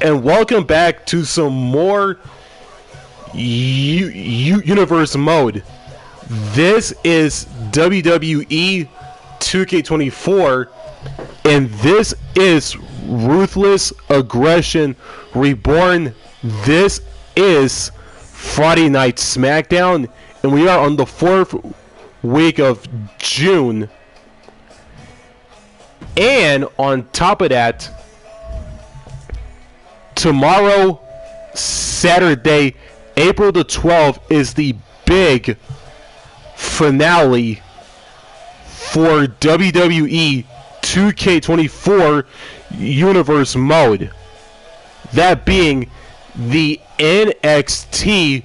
and welcome back to some more universe mode. This is WWE 2K24, and this is Ruthless Aggression Reborn. This is Friday Night SmackDown, and we are on the 4th week of June. And on top of that, tomorrow, Saturday, April the 12th, is the big finale for WWE 2K24 Universe Mode. That being the NXT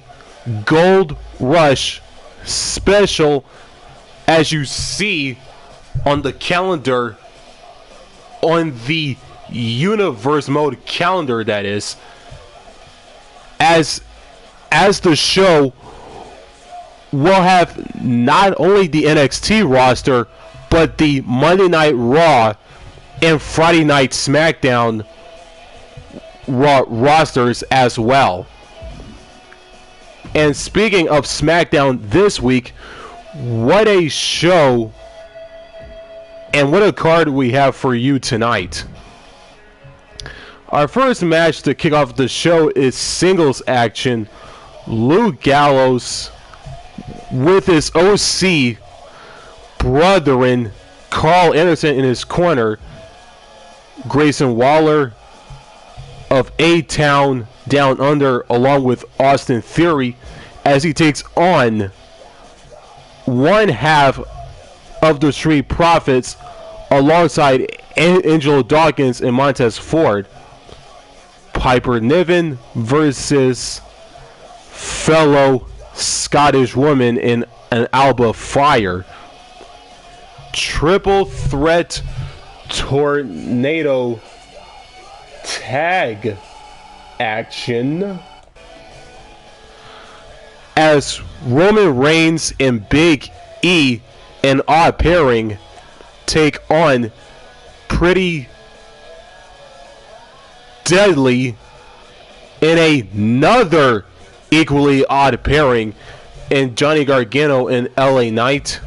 Gold Rush special, as you see on the calendar, on the Universe Mode calendar, that is, as the show will have not only the NXT roster, but the Monday Night Raw and Friday Night SmackDown Raw rosters as well. And speaking of SmackDown this week, what a show and what a card we have for you tonight. Our first match to kick off the show is singles action. Luke Gallows with his OC brethren, Carl Anderson, in his corner. Grayson Waller of A-Town Down Under, along with Austin Theory, as he takes on one half of the Street Profits alongside Angelo Dawkins and Montez Ford. Piper Niven versus fellow Scottish woman in an Alba Fire. Triple threat tornado tag action as Roman Reigns and Big E, an odd pairing, take on Pretty Deadly in another equally odd pairing in Johnny Gargano and LA Knight.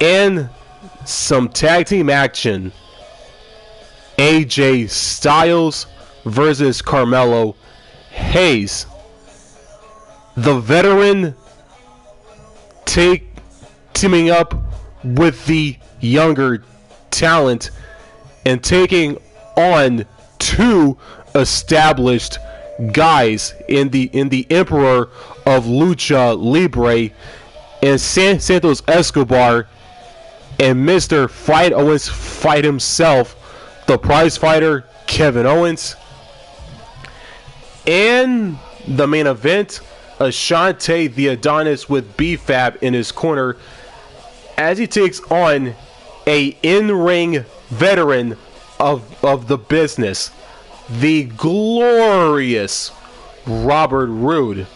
And some tag team action. AJ Styles versus Carmelo Hayes. The veteran teaming up with the younger talent and taking on two established guys in the Emperor of Lucha Libre and Santos Escobar and Mr. Fight Owens Fight himself, the prize fighter Kevin Owens. And the main event, Ashante the Adonis with B-Fab in his corner as he takes on a in-ring veteran of the business, the glorious Robert Roode.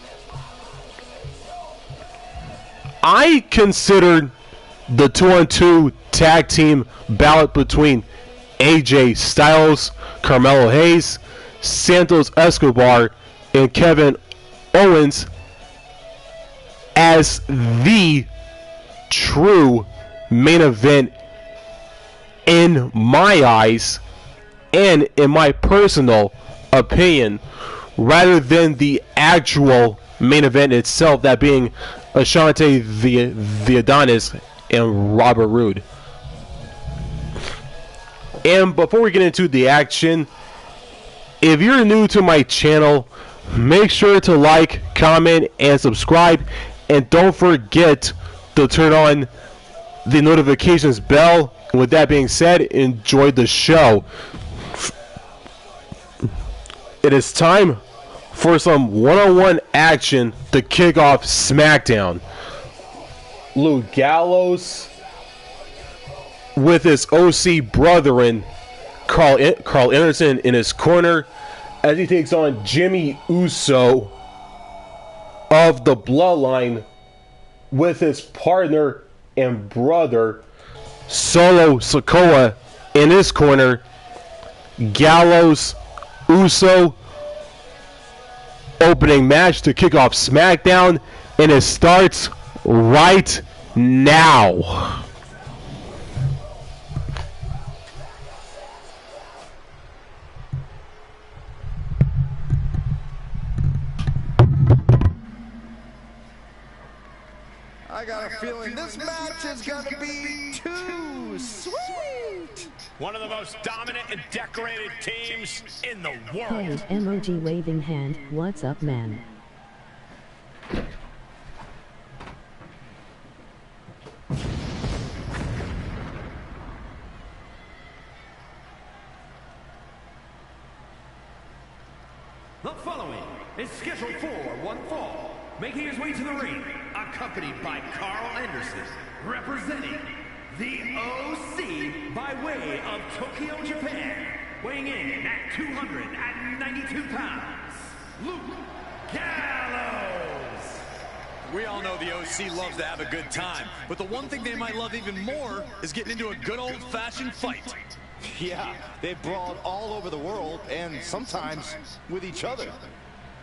I considered the 2-on-2 tag team ballot between AJ Styles, Carmelo Hayes, Santos Escobar, and Kevin Owens as the true main event in my eyes and in my personal opinion, rather than the actual main event itself, that being Ashante the Adonis and Robert Roode. And before we get into the action, if you're new to my channel, make sure to like, comment, and subscribe, and don't forget to turn on the notifications bell. With that being said, enjoy the show. It is time for some one-on-one action to kick off SmackDown. Luke Gallows with his OC brethren, Carl Anderson, in his corner as he takes on Jimmy Uso of the Bloodline with his partner and brother Solo Sikoa in his corner Gallows, Uso opening match to kick off SmackDown, and it starts right now. I got a feeling this match is gonna be too sweet. One of the most dominant and decorated teams in the world. Hey, emoji waving hand, what's up, man? The following is scheduled for one fall, making his way to the ring, accompanied by Carl Anderson, representing the OC by way of Tokyo, Japan, weighing in at 292 pounds, Luke Gallows. We all know the OC loves to have a good time, but the one thing they might love even more is getting into a good old-fashioned fight. Yeah, they brawled all over the world and sometimes with each other.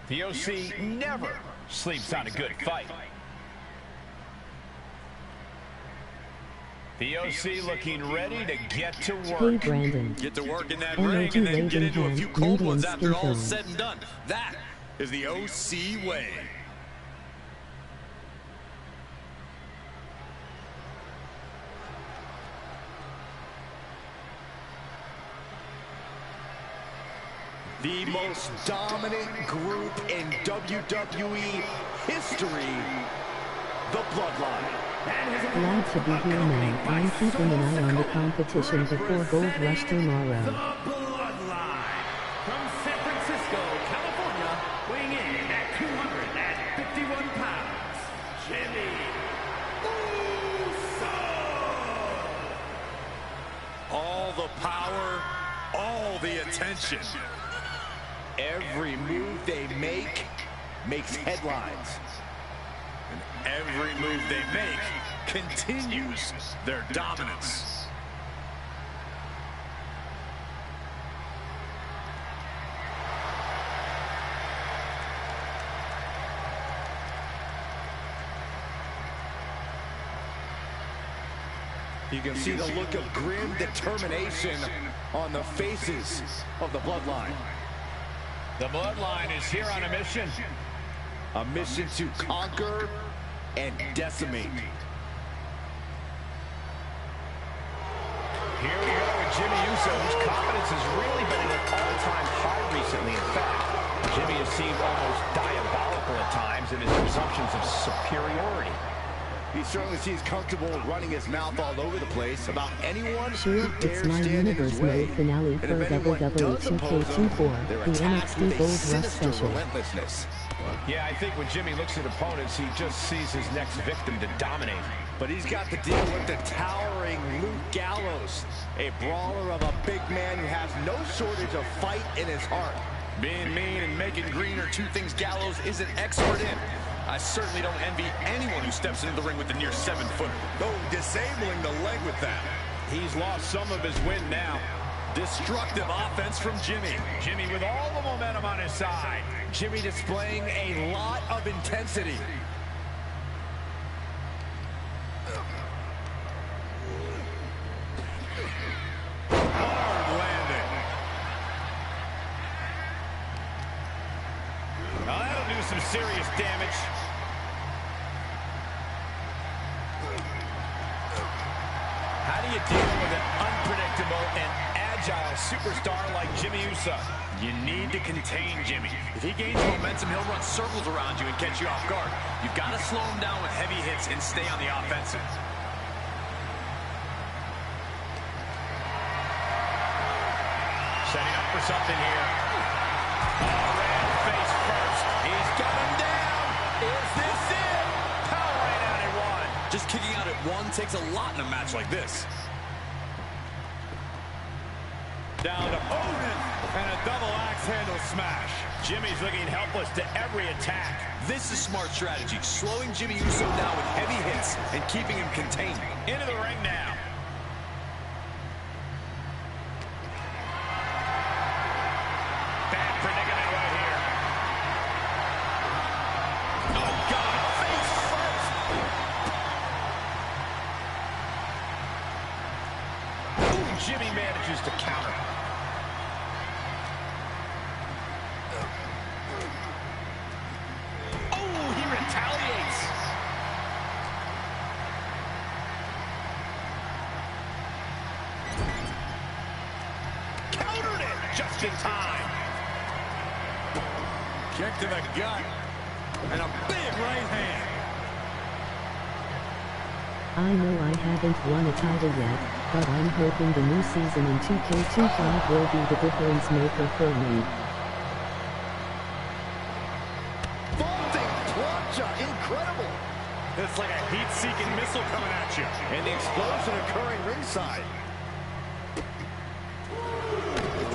The OC never sleeps on a good fight. The OC looking ready to get to Hey, work. Brandon. Get to work in that Emoji ring and then get waving into a hand, few cold medium ones after skin all is tone. said and done. That is the OC way. The most dominant group in WWE history, the Bloodline. Glad to be here, man. I'm keeping an eye on the competition before Gold Rush The tomorrow. Bloodline. From San Francisco, California, weighing in at 251 pounds, Jimmy Uso. All the power, all the attention. Every move they make makes headlines. And every move they make continues their dominance. You can see the look of grim determination on the faces of the Bloodline. The Bloodline is here on a mission. A mission to conquer and decimate. Here we go with Jimmy Uso, whose confidence has really been at an all-time high recently. In fact, Jimmy has seemed almost diabolical at times in his presumptions of superiority. He certainly seems comfortable running his mouth all over the place about anyone Sure, who it's dares my stand in his Universe way. Mode finale And for if anyone WWE does oppose him, 2K24, they're the attacked with NXT a Gold Rush sinister special. relentlessness. Yeah, I think when Jimmy looks at opponents, he just sees his next victim to dominate. But he's got to deal with the towering Luke Gallows, a brawler of a big man who has no shortage of fight in his heart. Being mean and making green are two things Gallows isn't expert in. I certainly don't envy anyone who steps into the ring with the near 7-footer. Though disabling the leg with that. He's lost some of his wind now. Destructive offense from Jimmy. Jimmy with all the momentum on his side. Jimmy displaying a lot of intensity. Hard landing. Now that'll do some serious damage. How do you deal with an unpredictable and agile superstar like Jimmy Uso? You need to contain Jimmy. If he gains momentum, he'll run circles around you and catch you off guard. You've got to slow him down with heavy hits and stay on the offensive. Setting up for something here. Oh, ran face first. He's got him down. Is this it? Power right out at one. Just kicking out at one takes a lot in a match like this. Down to Odin. And a double axe handle smash. Jimmy's looking helpless to every attack. This is smart strategy, slowing Jimmy Uso down with heavy hits and keeping him contained. Into the ring now. just in time. Kick to the gut. And a big right hand. I know I haven't won a title yet, but I'm hoping the new season in 2K25 will be the difference maker for me. Vaulting plancha, incredible. It's like a heat-seeking missile coming at you. And the explosion occurring ringside.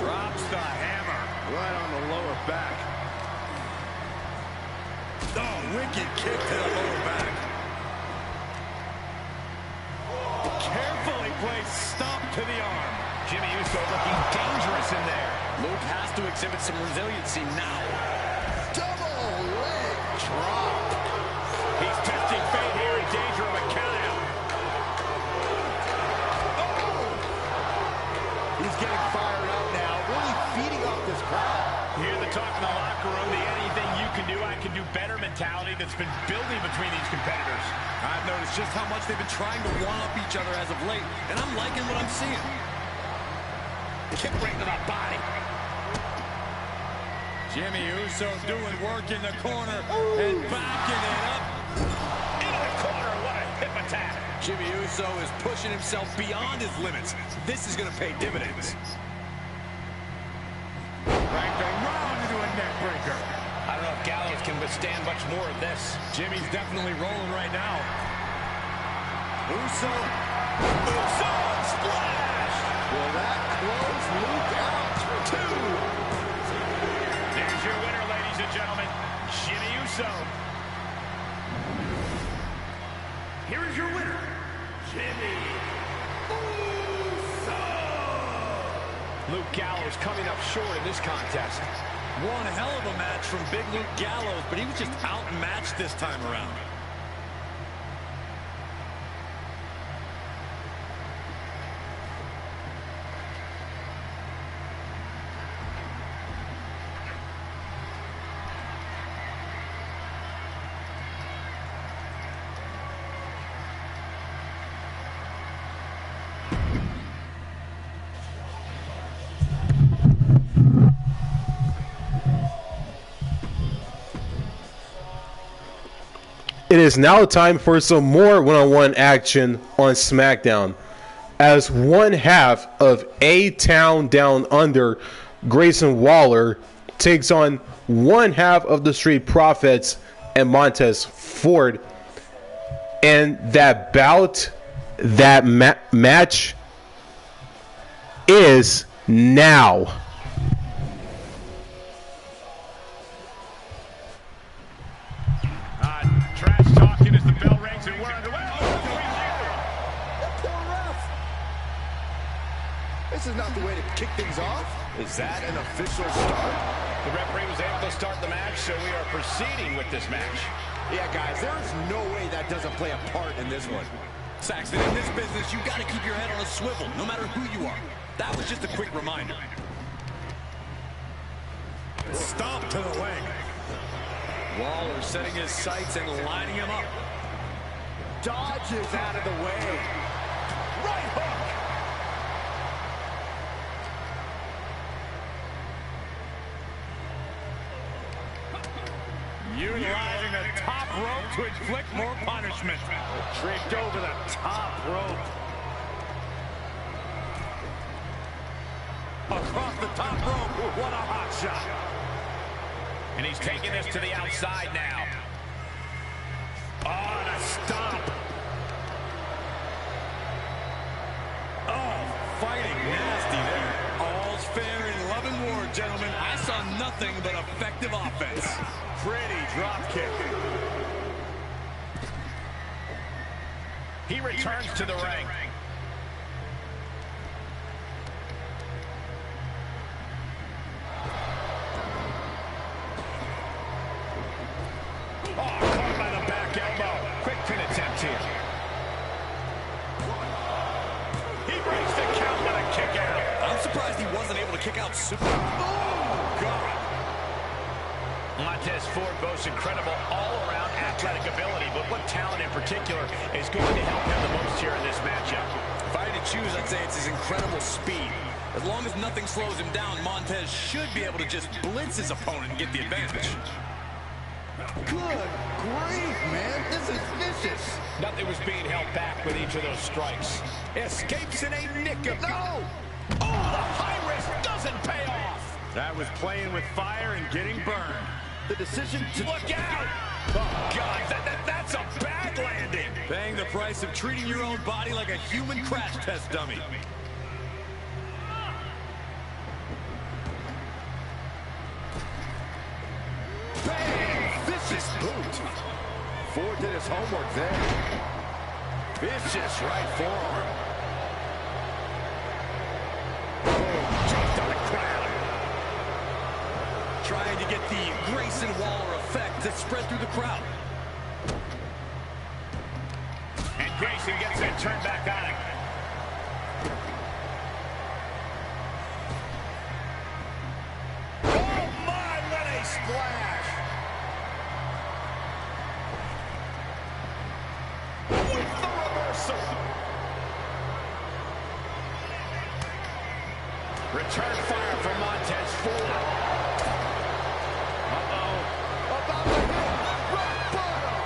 Drops the hammer. Right on the lower back. Oh, wicked kick to the lower back. Carefully placed stomp to the arm. Jimmy Uso looking dangerous in there. Luke has to exhibit some resiliency now. Double leg drop. He's testing fate here, in danger of a countout. Oh! He's getting fired up now, really feeding off this crowd. You hear the talk in the locker room, the anything you can do, I can do better mentality that's been building between these competitors. I've noticed just how much they've been trying to one-up each other as of late, and I'm liking what I'm seeing. Kick right to the body. Jimmy Uso doing work in the corner and backing it up. Into the corner, what a hip attack. Jimmy Uso is pushing himself beyond his limits. This is going to pay dividends. Cranked around into a neck breaker. I don't know if Gallows can withstand much more of this. Jimmy's definitely rolling right now. Uso splash! Will that close Luke out? 2. There's your winner, ladies and gentlemen, Jimmy Uso. Here is your winner, Jimmy Uso. Luke Gallows coming up short in this contest. One hell of a match from Big Luke Gallows, but he was just outmatched this time around. It is now time for some more one-on-one action on SmackDown, as one half of A-Town Down Under, Grayson Waller, takes on one half of the Street Profits and Montez Ford. And that bout, that match is now. Trash talking as the bell rings and we're underway. That poor ref. This is not the way to kick things off. Is that an official start? The referee was able to start the match, so we are proceeding with this match. Yeah, guys, there's no way that doesn't play a part in this one. Saxton, in this business, you got to keep your head on a swivel, no matter who you are. That was just a quick reminder. Stomp to the leg. Waller setting his sights and lining him up. Dodges out of the way. Right hook. Utilizing the top rope to inflict more punishment. Draped over the top rope. Across the top rope. What a hot shot. And he's taking this to the outside now. Oh, and a stomp. Oh, fighting nasty there. All's fair in love and war, gentlemen. I saw nothing but effective offense. Pretty drop kick. He returns to the ring. Oh, caught by the back elbow. Quick pin attempt here. He breaks the count with a kick out. I'm surprised he wasn't able to kick out super. Oh, God. Montez Ford boasts incredible all-around athletic ability, but what talent in particular is going to help him the most here in this matchup? If I had to choose, I'd say it's his incredible speed. As long as nothing slows him down, Montez should be able to just blitz his opponent and get the advantage. Good grief, man. This is vicious. Nothing was being held back with each of those strikes. Escapes in a nick of... No! Oh, the high risk doesn't pay off. That was playing with fire and getting burned. The decision to... Look out! Oh, God, that's a bad landing. Paying the price of treating your own body like a human crash test dummy. Bang! Vicious boot. Ford did his homework there. Vicious right forearm. Dropped on the ground. Trying to get the Grayson Waller effect to spread through the crowd. And Grayson gets that turn back on him. Oh, my, what a splash. With the reversal. Return fire from Montez Ford. About to hit rock bottom.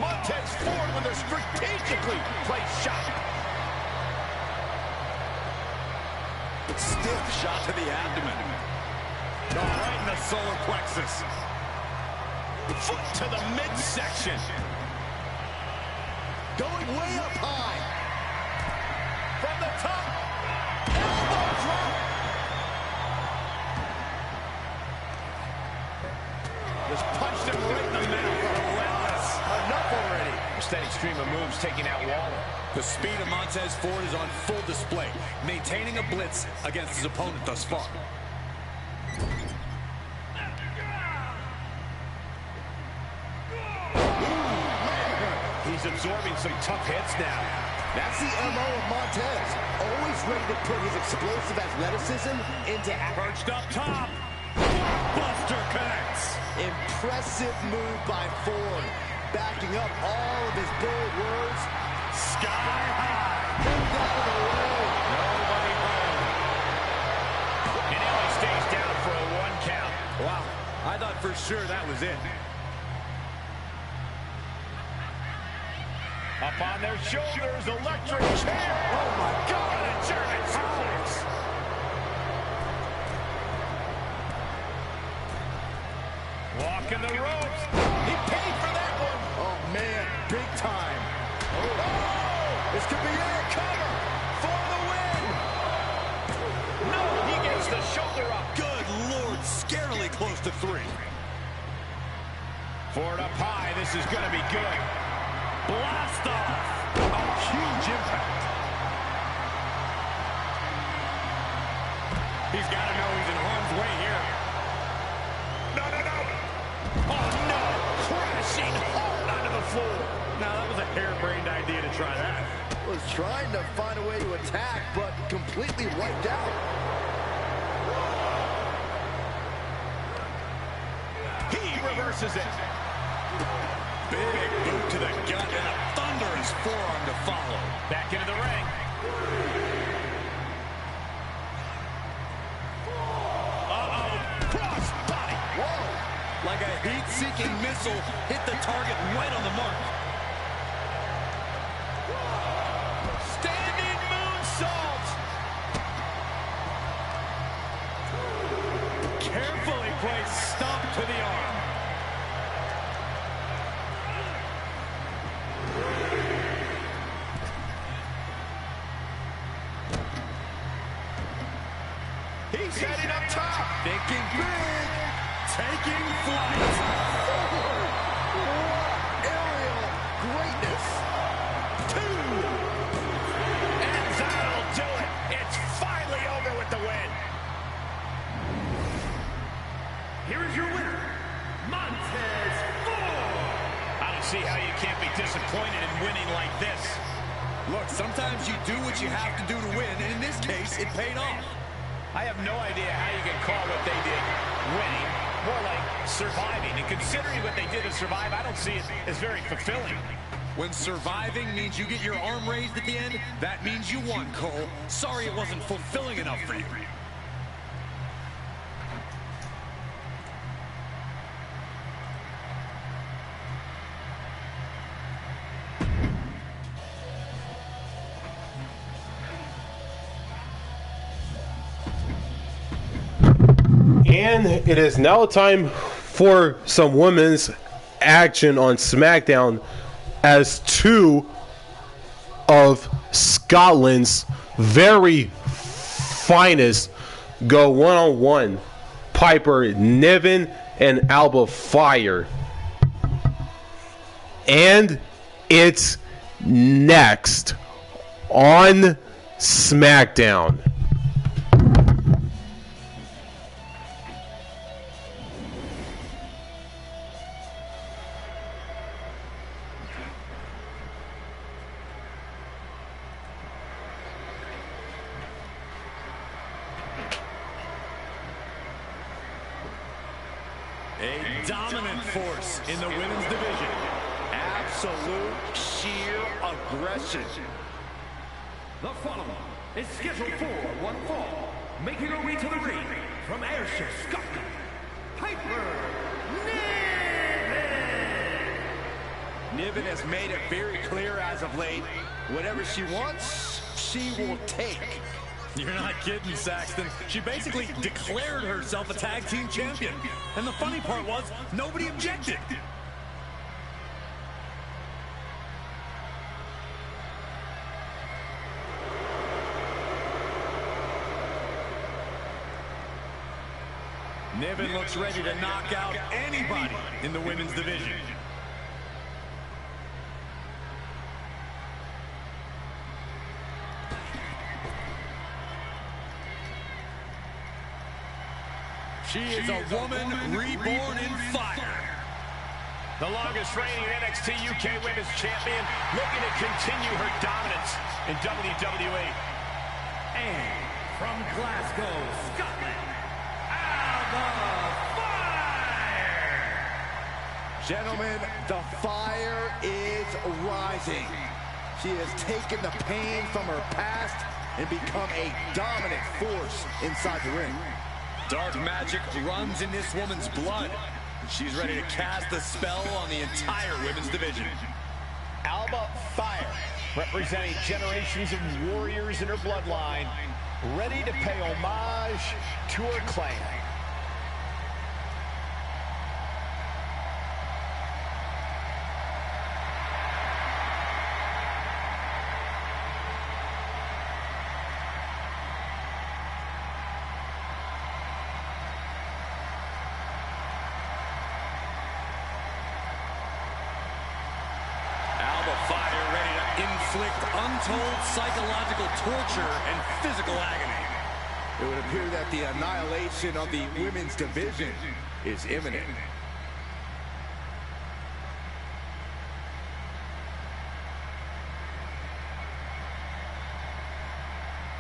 Montez Ford with a strategically placed shot. Stiff shot to the abdomen. Oh, right in the solar plexus. Foot to the midsection. Going way up high. From the top. Elbow drop. Just punched him right in the mouth. Relentless. Enough already. A steady stream of moves taking out Waller. The speed of Montez Ford is on full display, maintaining a blitz against his opponent thus far. He's absorbing some tough hits now. That's the MO of Montez. Always ready to put his explosive athleticism into action. Perched up top. Buster connects. Impressive move by Ford. Backing up all of his bold words. Sky high. Moved out of the way. Nobody home. And now he stays down for a 1 count. Wow, I thought for sure that was it. Up on their shoulders, electric chair. Oh my God, a German suplex. Walking the ropes. He paid for that one. Oh, man, big time. Oh, this could be it. Cover for the win. No, he gets the shoulder up. Good Lord, scarily close to 3. Ford up high. This is going to be good. Blast off. A huge impact. He's got to know he's in harm's way here. No. Oh, no. Crashing hard onto the floor. Now, that was a harebrained idea to try that. Was trying to find a way to attack, but completely wiped out. He reverses it. Big boot to the gut and a thunderous forearm to follow. Back into the ring. Uh-oh. Cross body. Whoa. Like a heat-seeking missile, hit the target right on the mark. Standing moonsault. Carefully placed stomp to the arm. He's heading up top. Thinking big. Taking flight. Aerial greatness. 2. And that'll do it. It's finally over with the win. Here is your winner, Montez Ford. I don't see how you can't be disappointed in winning like this. Look, sometimes you do what you have to do to win, and in this case, it paid off. I have no idea how you can call what they did winning. more like surviving. And considering what they did to survive, I don't see it as very fulfilling. When surviving means you get your arm raised at the end, that means you won, Cole. Sorry it wasn't fulfilling enough for you. And it is now time for some women's action on SmackDown as two of Scotland's very finest go one-on-one. Piper Niven and Alba Fire. And it's next on SmackDown. A dominant force in the women's division. Absolute sheer aggression. The following is scheduled for one fall, making her way to the ring from Ayrshire, Scotland, Piper Niven. Niven has made it very clear as of late, whatever she wants, she will take. You're not kidding, Saxton. She basically declared herself a tag team champion. And the funny part was, nobody objected. Niven looks ready to knock out anybody in the women's division. She is a woman reborn in fire. The longest reigning NXT UK Women's Champion, looking to continue her dominance in WWE. And from Glasgow, Scotland, Alba Fire. Gentlemen, the fire is rising. She has taken the pain from her past and become a dominant force inside the ring. Dark magic runs in this woman's blood. She's ready to cast a spell on the entire women's division. Alba Fire, representing generations of warriors in her bloodline, ready to pay homage to her clan. Fire ready to inflict untold psychological torture and physical agony. It would appear that the annihilation of the women's division is imminent.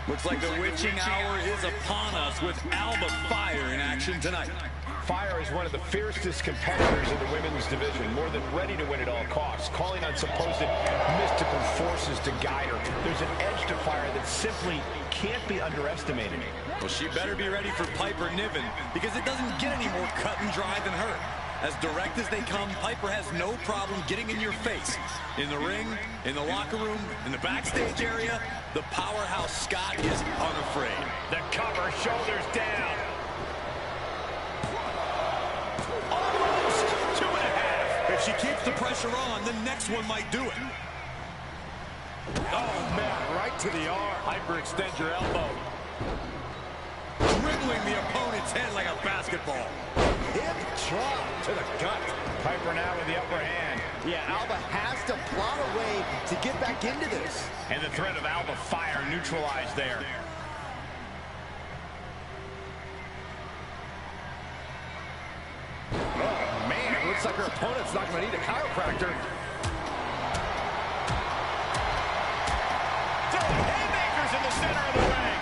Looks like the witching hour is upon us with Alba Fire in action tonight. Fire is one of the fiercest competitors in the women's division, more than ready to win at all costs, calling on supposed mystical forces to guide her. There's an edge to Fire that simply can't be underestimated. Well, she better be ready for Piper Niven, because it doesn't get any more cut and dry than her. As direct as they come, Piper has no problem getting in your face. In the ring, in the locker room, in the backstage area, the powerhouse Scott is unafraid. The cover, shoulders down. If she keeps the pressure on, the next one might do it. Oh, man, right to the arm. Hyperextend your elbow. Dribbling the opponent's head like a basketball. Hip drop to the gut. Piper now with the upper hand. Yeah, Alba has to plot a way to get back into this. And the threat of Alba Fire neutralized there. Oh, man, looks like her opponent's not going to need a chiropractor. Throwing haymakers in the center of the ring.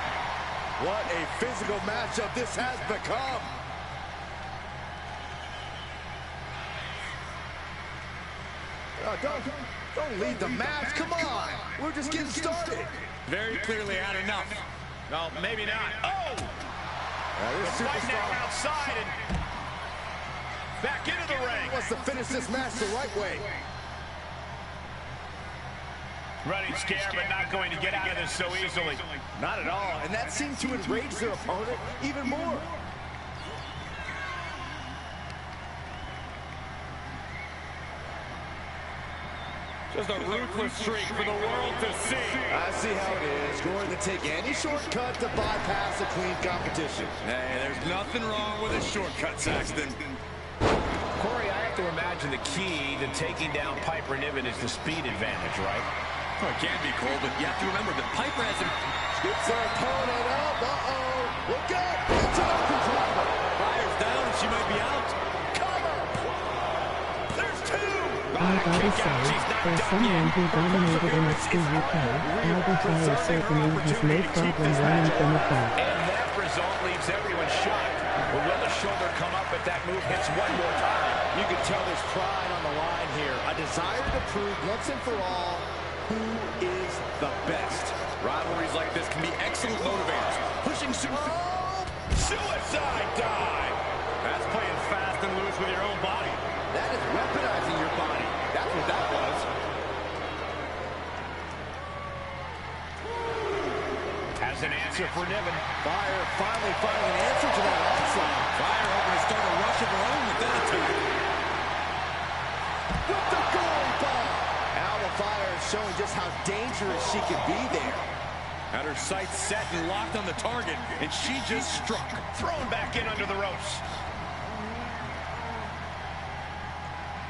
What a physical matchup this has become. Don't lead the match. Come on. We're just getting started. Very clearly had enough. Well, maybe not. Oh! This Fight now superstar outside and back into the ring. wants to finish this match the right way. Running scared, but not going to get out of this so easily. Not at all. And that seemed to enrage their opponent even more. Just a ruthless streak for the world to see. I see how it is. Going to take any shortcut to bypass a clean competition. Hey, there's nothing wrong with a shortcut, Saxton. Corey, I have to imagine the key to taking down Piper Niven is the speed advantage, right? Well, it can be, Cole, but you have to remember that Piper has him. Scoops their opponent up. Uh-oh. Look out. It's an driver. Fires down and she might be out. Cover. There's two. I gotta say, for someone who dominated NXT UK, Albert Fire certainly has no problem running from the back. And that result leaves everyone shocked. But will the shoulder come up if that move hits one more time? You can tell there's pride on the line here. A desire to prove once and for all who is the best. Rivalries like this can be excellent motivators. Pushing suicide dive. That's playing fast and loose with your own body. That is weaponizing your body. That's what that was. Has an answer for Niven. Fire finally finding an answer to that onslaught. Fire hoping to start a rush of her own with that attack. With the goal bomb. Alba Fire is showing just how dangerous she can be there. Had her sights set and locked on the target, and she just struck. Thrown back in under the ropes.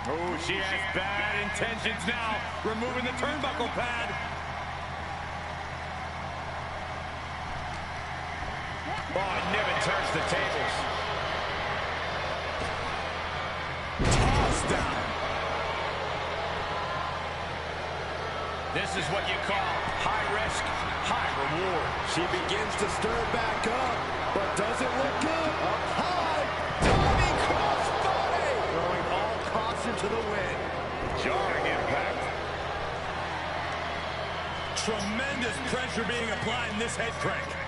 Oh, she has bad intentions now. Removing the turnbuckle pad. Oh, Niven turns the tables. Toss down. This is what you call high risk, high reward. She begins to stir back up, but doesn't look good. Up high. Diving crossbody. Throwing all caution to the wind. Jarring impact. Tremendous pressure being applied in this head crank.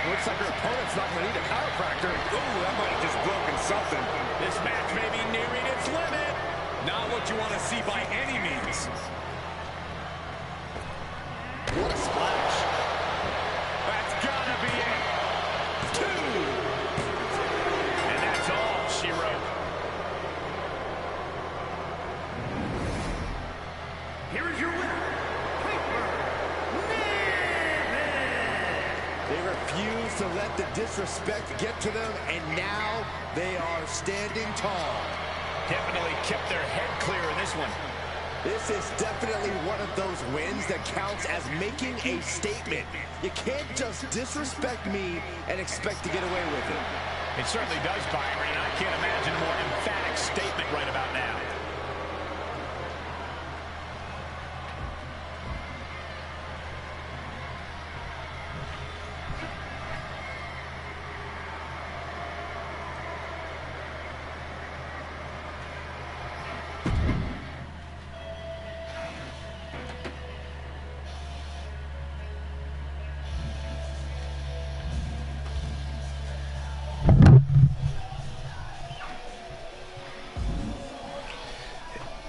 Looks like her opponent's not going to need a chiropractor. Ooh, that might have just broken something. This match may be nearing its limit. Not what you want to see by any means. What a splash. That's gotta be it. Two. And that's all she wrote. Here is your winner, Piper Niven. They refuse to let the disrespect get to them, and now they are standing tall. Definitely kept their head clear in this one. This is definitely one of those wins that counts as making a statement. You can't just disrespect me and expect to get away with it. It certainly does, Byron, and I can't imagine a more emphatic statement right about now.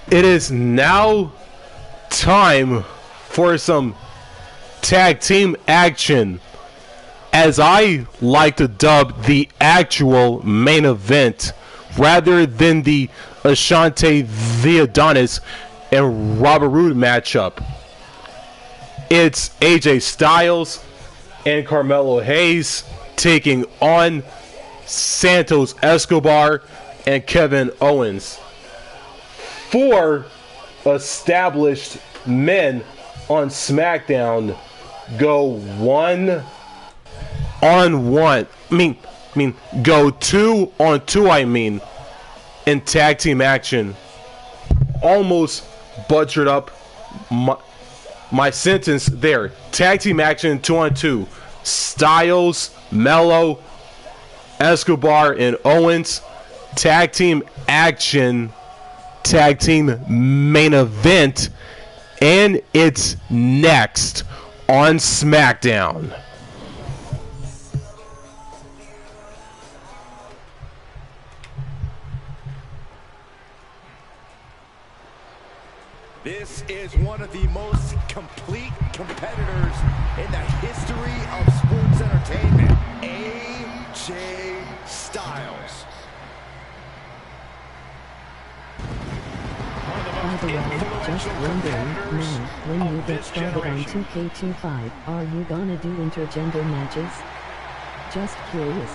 It is now time for some tag team action, as I like to dub the actual main event rather than the Ashante the Adonis and Robert Roode matchup. It's AJ Styles and Carmelo Hayes taking on Santos Escobar and Kevin Owens. 4 established men on SmackDown go 1-on-1. Go 2-on-2. In tag team action. Almost butchered up my sentence there. Tag team action 2-on-2. Styles, Mello, Escobar and Owens tag team action, tag team main event, and it's next on SmackDown. This is one of the most complete competitors in the history of sports entertainment, AJ Styles. By the way, just wondering, now, when you get started on 2K25, are you gonna do intergender matches? Just curious.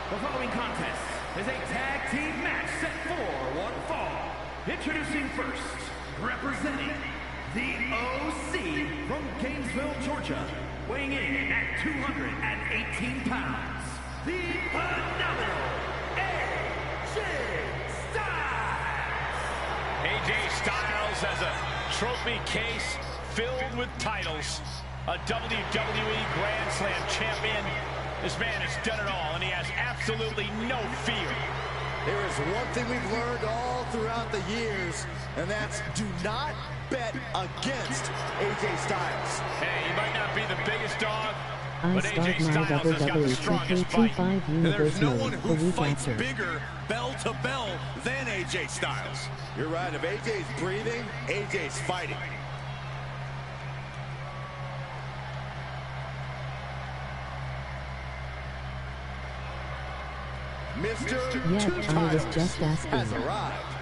The following contest is a tag team match set for one fall. Introducing first, representing the OC from Gainesville, Georgia, weighing in at 218 pounds, the phenomenal AJ Styles. AJ Styles has a trophy case filled with titles, a WWE Grand Slam champion. This man has done it all, and he has absolutely no fear. There is one thing we've learned all throughout the years, and that's do not bet against AJ Styles. Hey, he might not be the biggest dog, I but start AJ my Styles has got the WWE strongest bite. 2K25 And there's Universe no one mode who the week fights after. bigger, bell to bell, than AJ Styles. You're right. If AJ's breathing, AJ's fighting. Mr. Yeah, Two I was Titles just asking. has arrived.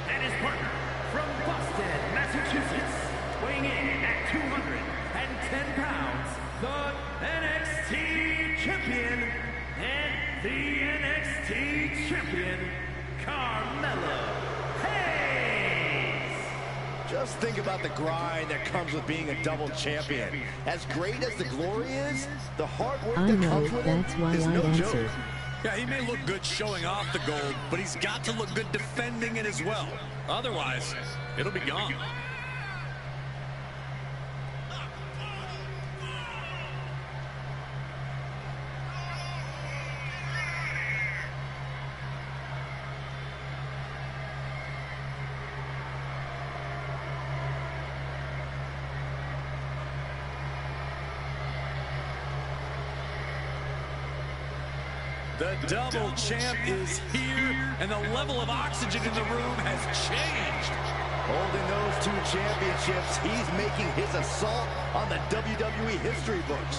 And his partner from Boston, Massachusetts, weighing in at 210 pounds, the NXT champion and the NXT champion, Carmelo Hayes. Just think about the grind that comes with being a double champion. As great as the glory is, the hard work I that know, comes with that's it why is I no answered. joke. Yeah, he may look good showing off the gold, but he's got to look good defending it as well. Otherwise, it'll be gone. The double champ is here, and the level of oxygen in the room has changed. Holding those two championships, he's making his assault on the WWE history books.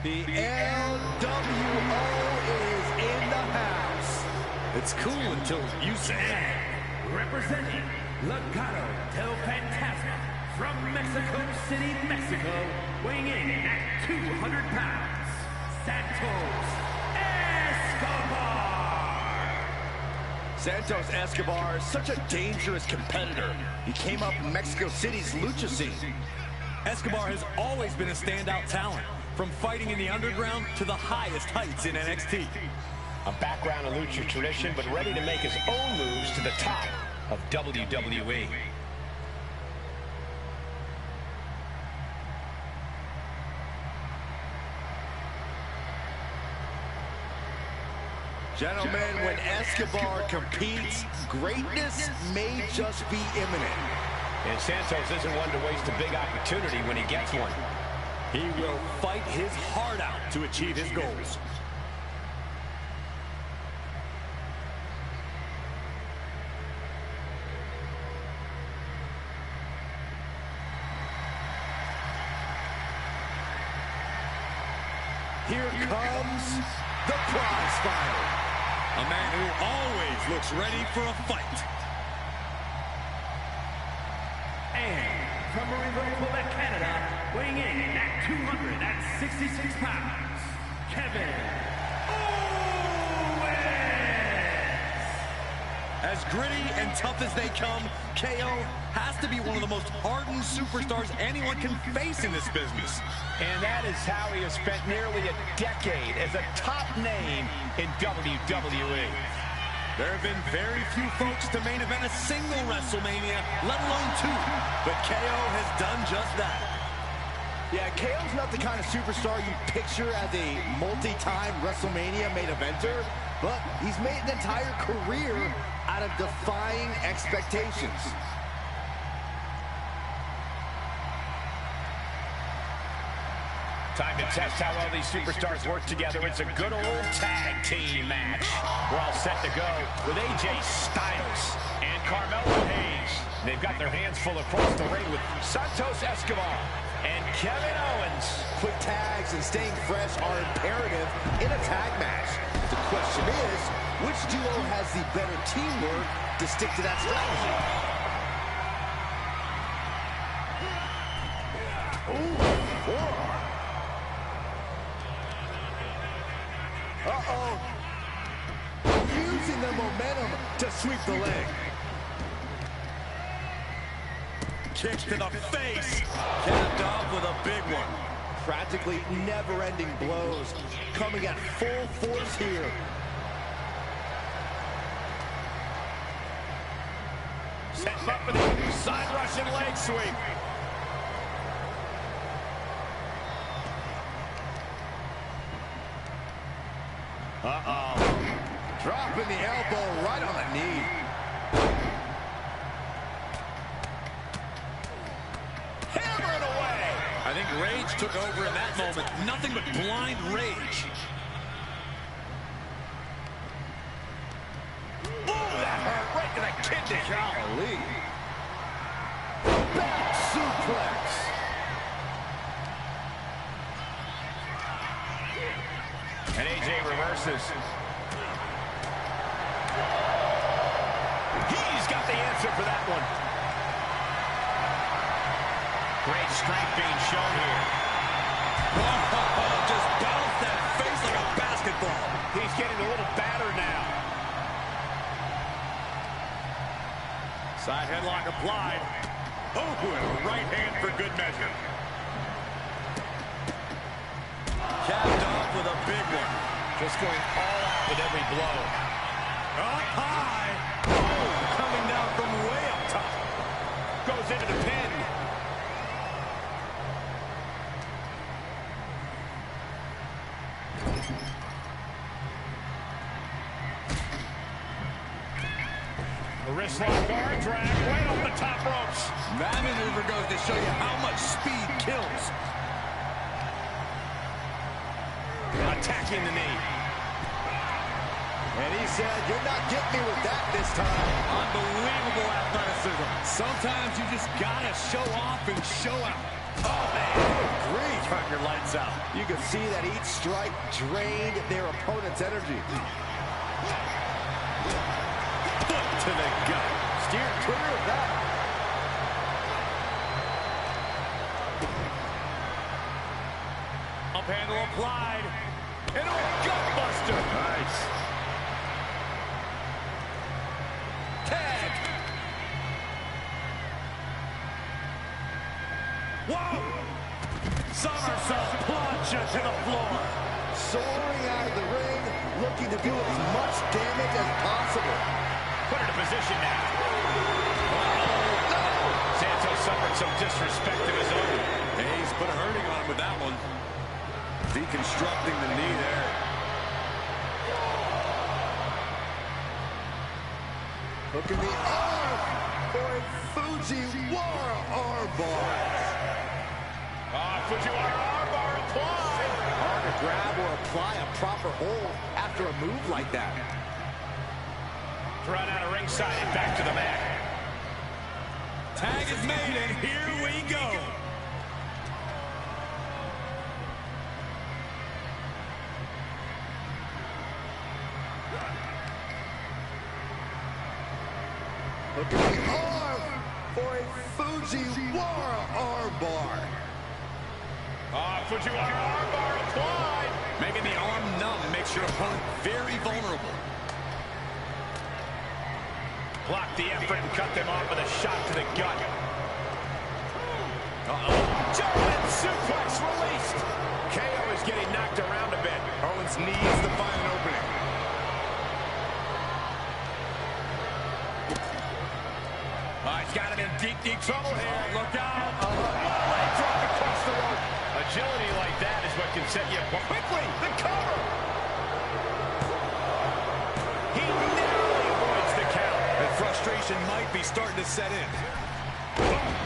The LWO is in the house. It's cool until you say it. And representing Legado del Fantasma from Mexico City, Mexico, weighing in at 200 pounds, Santos Escobar. Santos Escobar is such a dangerous competitor. He came up in Mexico City's lucha scene. Escobar has always been a standout talent, from fighting in the underground to the highest heights in NXT. A background in lucha tradition, but ready to make his own moves to the top of WWE. Gentlemen, when Escobar competes, greatness may just be imminent. And Santos isn't one to waste a big opportunity when he gets one. He will fight his heart out to achieve his goals. Here comes the prize fighter. A man who always looks ready for a fight. And from Reborn, Quebec, Canada, weighing in at 266 pounds, Kevin Owens. As gritty and tough as they come, KO has to be one of the most hardened superstars anyone can face in this business. And that is how he has spent nearly a decade as a top name in WWE. There have been very few folks to main event a single WrestleMania, let alone two. But KO has done just that. Yeah, KO's not the kind of superstar you picture as a multi-time WrestleMania main eventer, but he's made an entire career out of defying expectations. Time to test how well these superstars work together. It's a good old tag team match. We're all set to go with AJ Styles and Carmelo Hayes. They've got their hands full across the ring with Santos Escobar and Kevin Owens. Quick tags and staying fresh are imperative in a tag match. The question is, which duo has the better teamwork to stick to that strategy? Ooh, forearm. Uh-oh. Using the momentum to sweep the leg. Kick to the face. Capped off with a big one. Practically never-ending blows coming at full force here. Setting up for the side Russian leg sweep. Uh-oh. Dropping the elbow right on the knee. Hammered away. I think rage took over in that moment. Nothing but blind rage. Ooh, that hurt right to the kidney. Golly. Back suplex. And AJ reverses. He's got the answer for that one. Great strength being shown here. Just bounced that face like a basketball. He's getting a little battered now. Side headlock applied. Oh, and a right hand for good measure. Capped off with a big one. Just going all out with every blow. Up high. Oh, coming down from way up top. Goes into the pin. The wrist lock guard drag right off the top ropes. That maneuver goes to show you how much speed kills. Attacking the knee. And he said, "You're not getting me with that this time." Unbelievable athleticism. Sometimes you just gotta show off and show out. Oh, man. Grief. Turn your lights out. You could see that each strike drained their opponent's energy. Foot to the gut. Steered clear of that. Up handle applied. And a gutbuster. Nice. Tag. Whoa! Somersault plunge to the floor. Soaring out of the ring, looking to do as much damage as possible. Put her in position now. No! Santos suffered some disrespect of his own. Hey, he's put a hurting on him with that one. Deconstructing the knee there. Hooking the arm for a Fujiwara armbar. Fujiwara armbar applied. Hard to grab or apply a proper hold after a move like that. Run out of ringside and back to the mat. Tag is made, and here we go. Look at the arm for a Fujiwara armbar. Fujiwara armbar applied. Making the arm numb makes your opponent very vulnerable. Block the effort and cut them off with a shot to the gut. German suplex released. KO is getting knocked around a bit. Owens needs to find an opening. He's got him in deep, deep trouble here. Look out. Leg drop across the rope. Agility like that is what can set you up. Quickly, the cover. He narrowly avoids the count. And frustration might be starting to set in.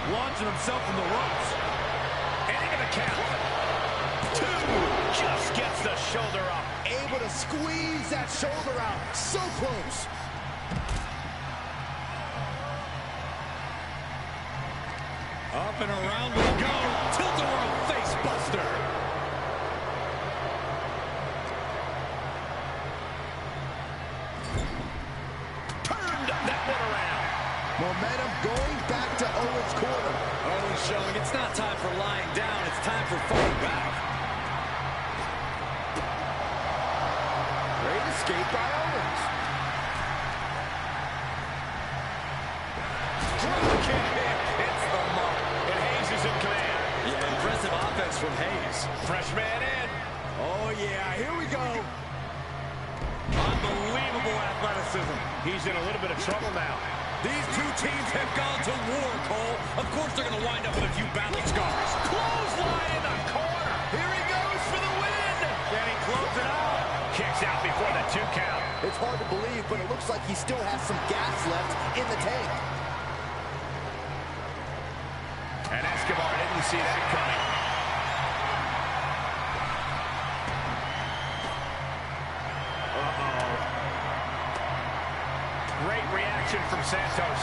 Launching himself from the ropes. And into the count. 2. Just gets the shoulder up. Able to squeeze that shoulder out. So close. Up and around we go. Tilt-a-whirl face buster. Turned that one around. Momentum going back to Owens' corner. Owens showing it's not time for lying down. It's time for falling back. Great escape by Owens. Drop kick. Hits the mark. And Hayes is in command. Yeah, impressive offense from Hayes. Fresh man in. Oh, yeah. Here we go. Unbelievable athleticism. He's in a little bit of trouble now. These two teams have gone to war, Cole. Of course they're going to wind up with a few battle scars. Clothesline in the corner. Here he goes for the win. Can he close it out? Kicks out before the 2 count. It's hard to believe, but it looks like he still has some gas left in the tank. And Escobar didn't see that coming. Uh-oh. Great reaction from Santos.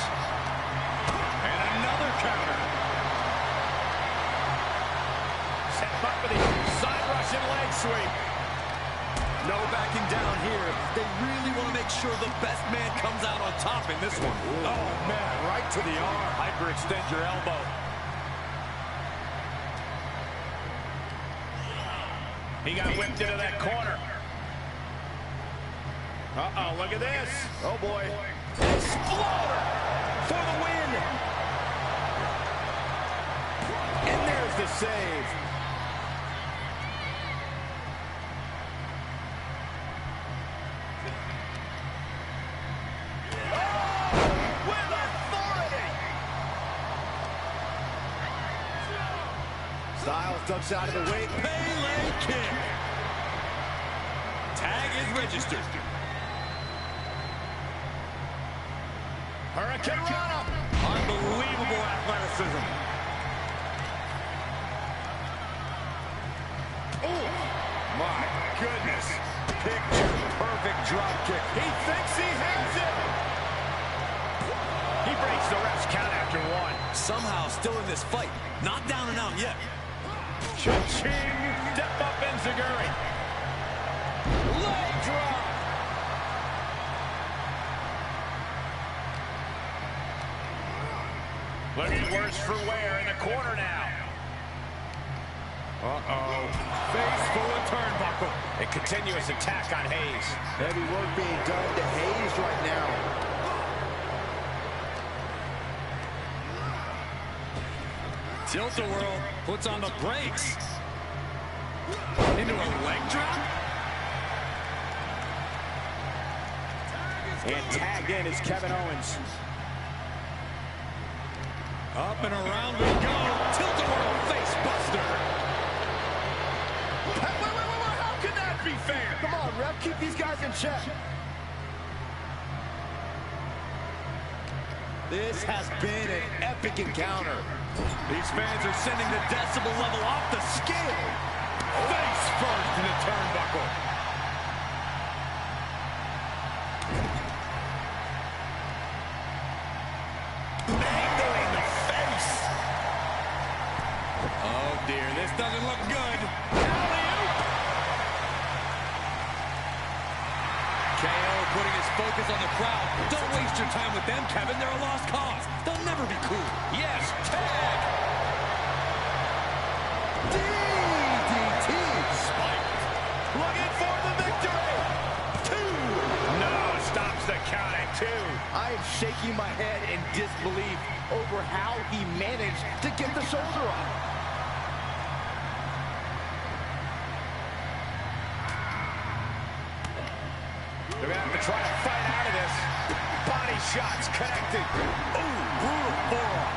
And another counter. Set up with the side Russian leg sweep. No backing down here. They really want to make sure the best man comes out on top in this one. Oh, man, right to the arm. Hyperextend your elbow. He got whipped into that corner. Uh-oh, look at this. Oh, boy. Exploder for the win. And there's the save. With authority. Styles ducks out of the way. Pele kick. Tag is registered. Hurricane Rana. Unbelievable athleticism. Oh, my goodness. Picture perfect drop kick. He thinks he has it. He breaks the ref's count after 1. Somehow still in this fight. Not down and out yet. Cha-ching. Step up Enziguri. Leg drop. Looking worse for wear in the corner now. Uh-oh. Face full of turnbuckle. A continuous attack on Hayes. Heavy work being done to Hayes right now. Tilt-a-whirl puts on the brakes. Into a leg drop. And tagged in is Kevin Owens. Up and around we go. Tilt-a-whirl face buster. Wait, how can that be fair? Come on, ref, keep these guys in check. This has been an epic encounter. These fans are sending the decibel level off the scale. Face first in the turnbuckle. Angling the face. Oh dear, this doesn't look good. Alley-oop. KO putting his focus on the crowd. Don't waste your time with them, Kevin. They're a lost cause. They'll never be cool. Yes, tag. DDT. Spike. Looking for the victory. 2. No, stops the count at 2. I am shaking my head in disbelief over how he managed to get the shoulder up. They're going to have to try to fight out of this. Body shots connected. Ooh, brutal forearm.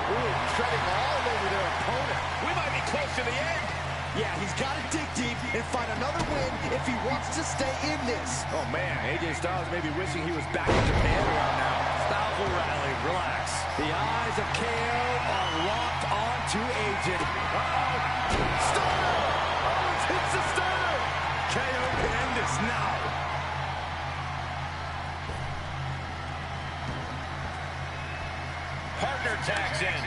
Ooh, treading all over their opponent. We might be close to the end. Yeah, he's got to dig deep and find another win if he wants to stay in this. Oh, man, AJ Styles may be wishing he was back in Japan around now. Styles will rally. Relax. The eyes of KO are locked onto AJ. Uh-oh. Stunner! Oh, hits the stunner! KO can end this now. Partner tags in.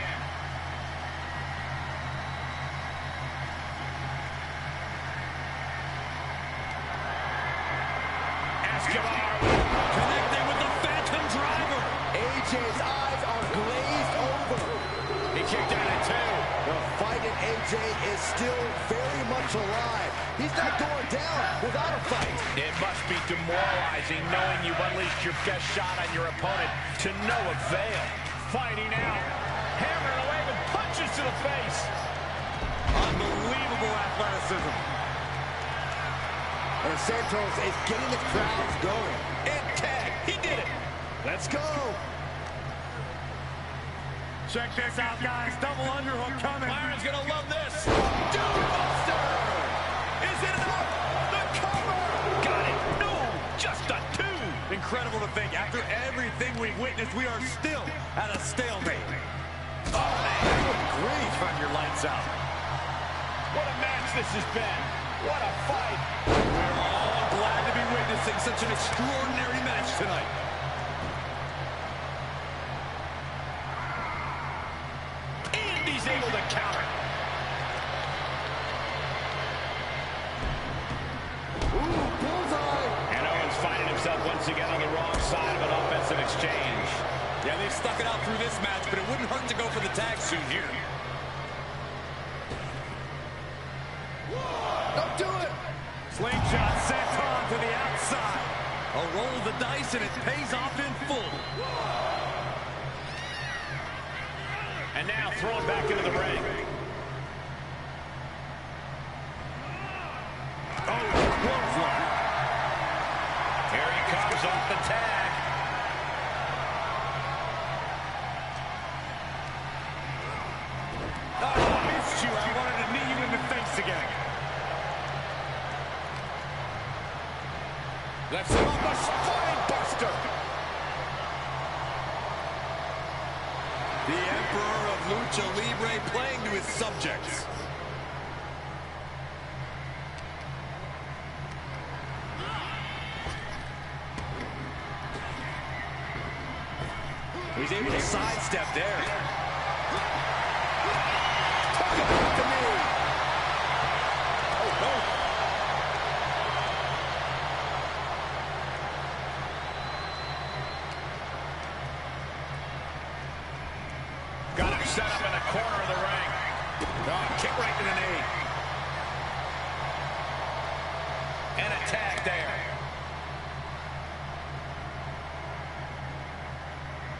Connecting with the Phantom Driver. AJ's eyes are glazed over. He kicked out at 2. The fight in AJ is still very much alive. He's not going down without a fight. It must be demoralizing knowing you've unleashed your best shot on your opponent to no avail. Fighting out, hammering away with punches to the face. Unbelievable athleticism. And Santos is getting the crowds going. And tag, he did it. Let's go. Check this out, guys. Double underhook coming. Byron's gonna love this. Buster! Is it enough? The cover! Got it. No, just a 2. Incredible to think, after everything we've witnessed, we are still at a stalemate. Oh, man. Good grief on your lights out. What a match this has been. What a fight. We're all glad to be witnessing such an extraordinary match tonight. And he's able to counter. Ooh, bullseye. And Owens finding himself once again on the wrong side of an offensive exchange. Yeah, they've stuck it out through this match, but it wouldn't hurt to go for the tag soon here. Don't do it. Slingshot sent on to the outside. A roll of the dice, and it pays off in full. And now thrown back into the ring. Oh, clothesline. Here he comes off the tag. Oh, I missed you. I wanted to knee you in the face again. Left him up a spine buster. The Emperor of Lucha Libre playing to his subjects. He's able to sidestep there. Talk about the knee. Oh, no. Got him set up in the corner of the ring. Oh, kick right to the knee. And a tag there.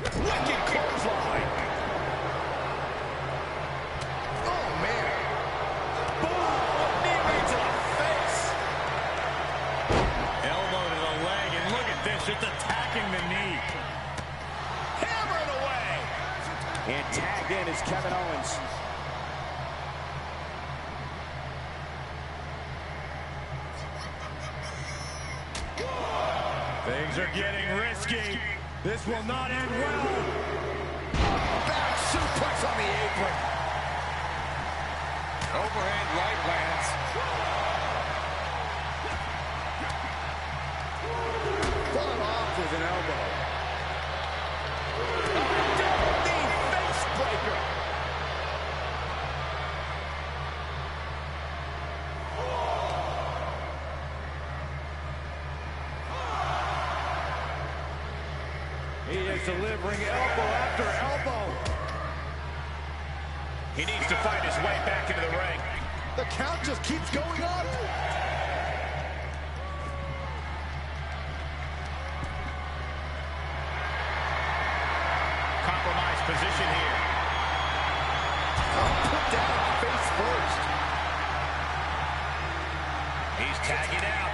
Wicked clothesline. Oh, man. Boom! Knee right to the face. Elbow to the leg, and look at this, just attacking the knee. Hammering away. And tagged in is Kevin Owens. Things are getting risky. This will not end well. Back suplex on the apron. Overhand right lands. Fought off with an elbow. Double knee face breaker. He is delivering elbow after elbow. He needs to fight his way back into the ring. The count just keeps going up. She's tagging out.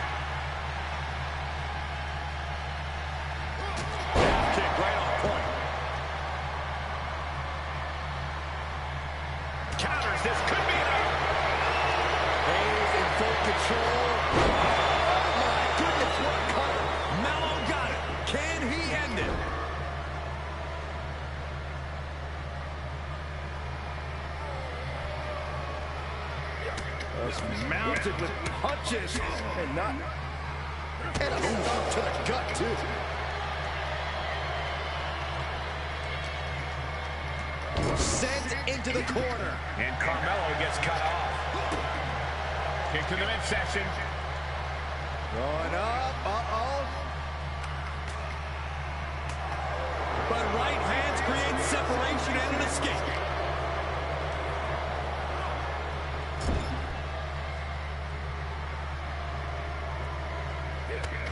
Kick right on point. Counters. This could be enough. Hayes in full control. Oh my goodness, what a cutter. Mello got it. Can he end it? Mounted with punches and not. And a stomp to the gut, too. Sent into the corner. And Carmelo gets cut off. Kick to the midsection. Going up. Uh-oh. But right hands create separation and an escape.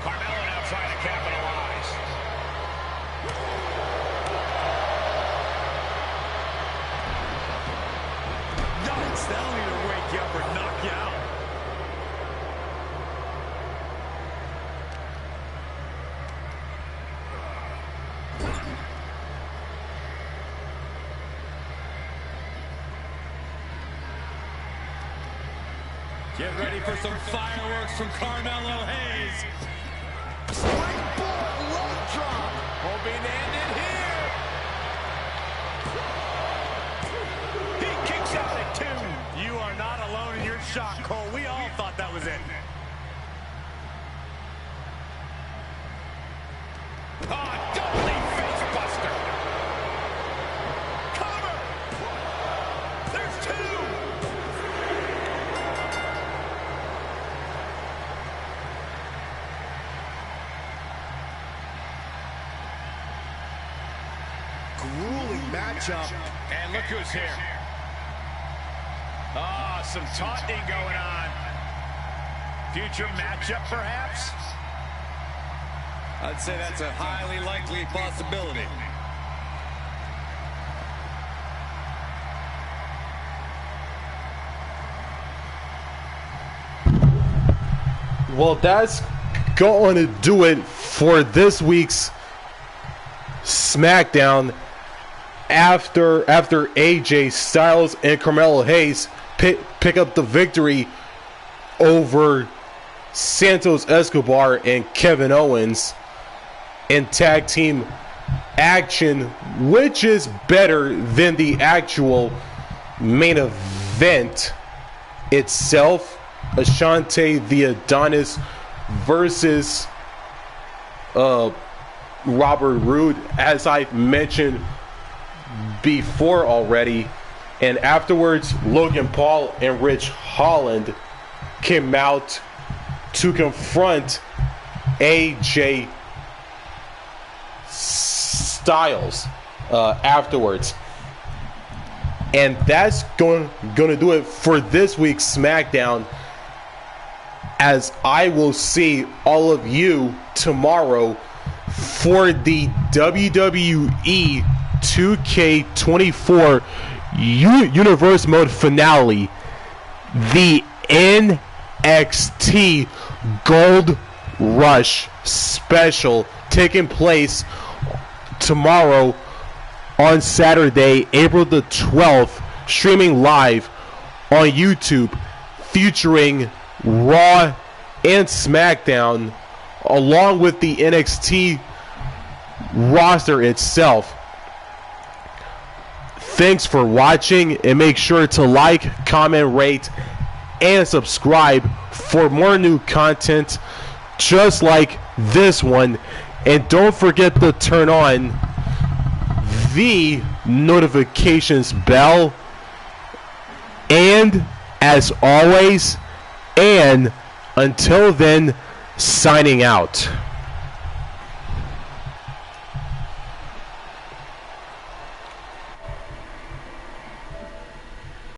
Carmelo now trying to capitalize. Yikes, that'll either wake you up or knock you out. Get ready for some fireworks from Carmelo Hayes. Springboard leg drop. Hoping to end it here. He kicks out at 2. You are not alone in your shock, Cole. We all thought that was it. Oh, doubling face buster. Cover. There's 2. Grueling matchup. And look who's here. Ah, some taunting going on. Future matchup, perhaps? I'd say that's a highly likely possibility. Well, that's going to do it for this week's SmackDown. After AJ Styles and Carmelo Hayes pick up the victory over Santos Escobar and Kevin Owens in tag team action, which is better than the actual main event itself. Ashante the Adonis versus Robert Roode, as I mentioned before already. And afterwards, Logan Paul and Rich Holland came out to confront AJ Styles afterwards. And that's going to do it for this week's SmackDown, as I will see all of you tomorrow for the WWE 2K24 Universe Mode finale, the NXT Gold Rush special, taking place tomorrow on Saturday, April the 12th, streaming live on YouTube, featuring Raw and SmackDown, along with the NXT roster itself. Thanks for watching, and make sure to like, comment, rate, and subscribe for more new content just like this one. And don't forget to turn on the notifications bell. And as always, and until then, signing out.